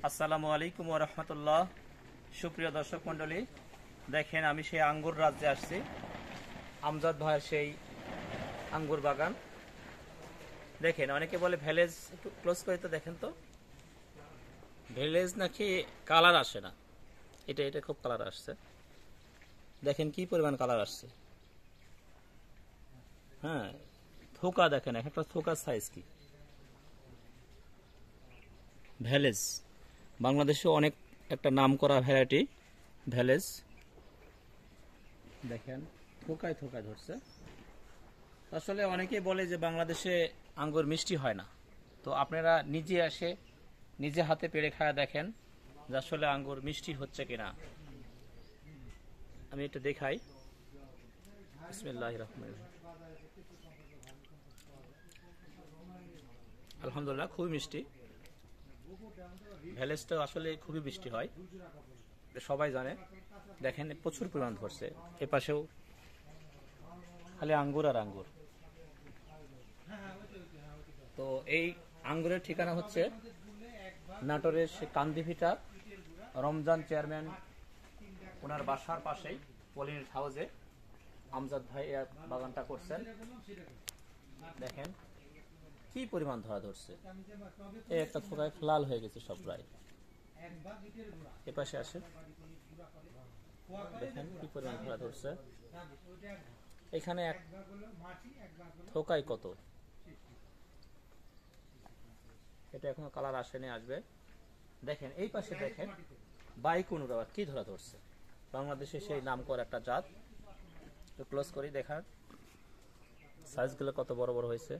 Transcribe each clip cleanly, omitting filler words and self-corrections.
আসসালামু আলাইকুম ওয়া রাহমাতুল্লাহ। সুপ্রিয় দর্শক মণ্ডলী, দেখেন আমি সেই আঙ্গুর রাজ্যে আসছি। আমজাদ ভাইয়ের সেই আঙ্গুর বাগান দেখেন। অনেকে বলে ভ্যালেজ, একটু ক্লোজ করে তো দেখেন তো। ভ্যালেজ নাকি কালার আসে না, এটা এটা খুব কালার আসছে। দেখেন কি পরিমাণ কালার আসছে। হ্যাঁ, থোকা দেখেন, এক একটা থোকার সাইজ কি। ভ্যালেজ বাংলাদেশে অনেক একটা নাম করা ভ্যারাইটি ভ্যালেজ। দেখেন থোকায় থোকায় ধরছে। আসলে অনেকেই বলে যে বাংলাদেশে আঙ্গুর মিষ্টি হয় না, তো আপনারা নিজে এসে নিজে হাতে পেড়ে খায়া দেখেন যে আসলে আঙ্গুর মিষ্টি হচ্ছে কিনা। আমি একটু দেখাই। বিসমিল্লাহির রহমানির রহিম। আলহামদুলিল্লাহ, খুবই মিষ্টি। ভ্যালেজটা আসলে খুবই মিষ্টি হয়, সবাই জানে। দেখেন প্রচুর পরিমাণ ধরছে। এপাশেও খালি আঙ্গুর আর আঙ্গুর। তো এই আঙ্গুরের ঠিকানা হচ্ছে নাটোরের সে কান্দিভিটা রমজান চেয়ারম্যান ওনার বাসার পাশেই পলিনেট হাউসে আমজাদ ভাই বাগানটা করছেন। দেখেন কি পরিমাণ ধরা ধরছে। এই একটা থোকায় লাল হয়ে গেছে সব প্রায়। এপাশে আসে, দেখেন কি পরিমাণ ধরা ধরছে। এখানে এক থোকায় কত, এটা এখনো কালার আসেনি, আসবে। দেখেন এই পাশে দেখেন বাইকুনুর আবার কি ধরা ধরছে। বাংলাদেশে সেই নাম করা একটা জাত। তো ক্লোজ করি, দেখার সাইজগুলো কত বড় বড় হয়েছে।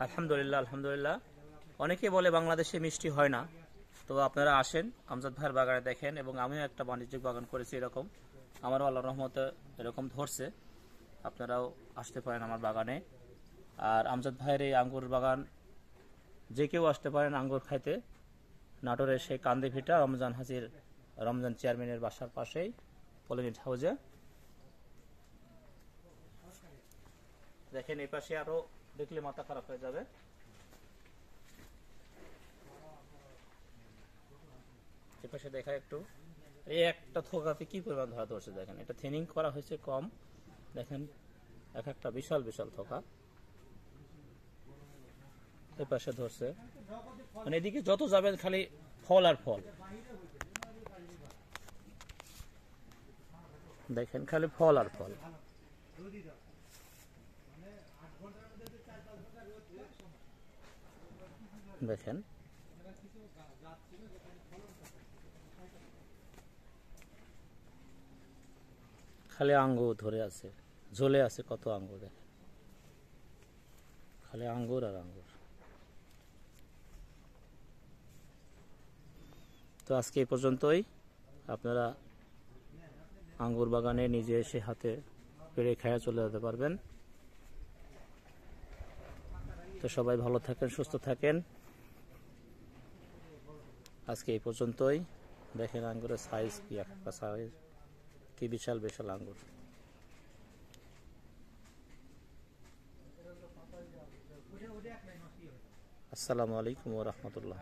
আলহামদুলিল্লাহ আলহামদুলিল্লাহ। অনেকে বলে বাংলাদেশে মিষ্টি হয় না, তো আপনারা আসেন আমজাদ ভাইয়ের বাগানে দেখেন। এবং আমিও একটা বাণিজ্যিক বাগান করেছি এরকম, আমারও আল্লাহর রহমতে এরকম ধরছে। আপনারাও আসতে পারেন আমার বাগানে। আর আমজাদ ভাইয়ের এই আঙ্গুর বাগান যে কেউ আসতে পারেন আঙ্গুর খাইতে। নাটোরের সেই কান্দিভিটা রমজান চেয়ারম্যানের বাসার পাশেই পলিনেট হাউসে। দেখেন এই পাশে আরো দেখলে মাথা খারাপ হয়ে যাবে। এ পাশে দেখা একটু, এই একটা থোকাতে কি পরিমাণ ধরা ধরছে। দেখেন এটা থিনিং করা হয়েছে কম। দেখেন এক একটা বিশাল বিশাল থোকা এ পাশে ধরছে। মানে এদিকে যত যাবেন খালি ফল আর ফল। দেখেন খালি ফল আর ফল। দেখেন খালি আঙ্গুর ধরে আছে, ঝোলে আছে কত আঙ্গুর। দেখেন খালি আঙ্গুর আর আঙ্গুর। তো আজকে এই পর্যন্তই। আপনারা আঙ্গুর বাগানে নিজে এসে হাতে পেড়ে খায়া চলে যেতে পারবেন। তো সবাই ভালো থাকেন, সুস্থ থাকেন। আজকে এই পর্যন্তই। দেখেন আঙ্গুরের সাইজ কি, একটা সাইজ কি বিশাল বিশাল আঙ্গুর। আসসালামু আলাইকুম ওয়া রাহমাতুল্লাহ।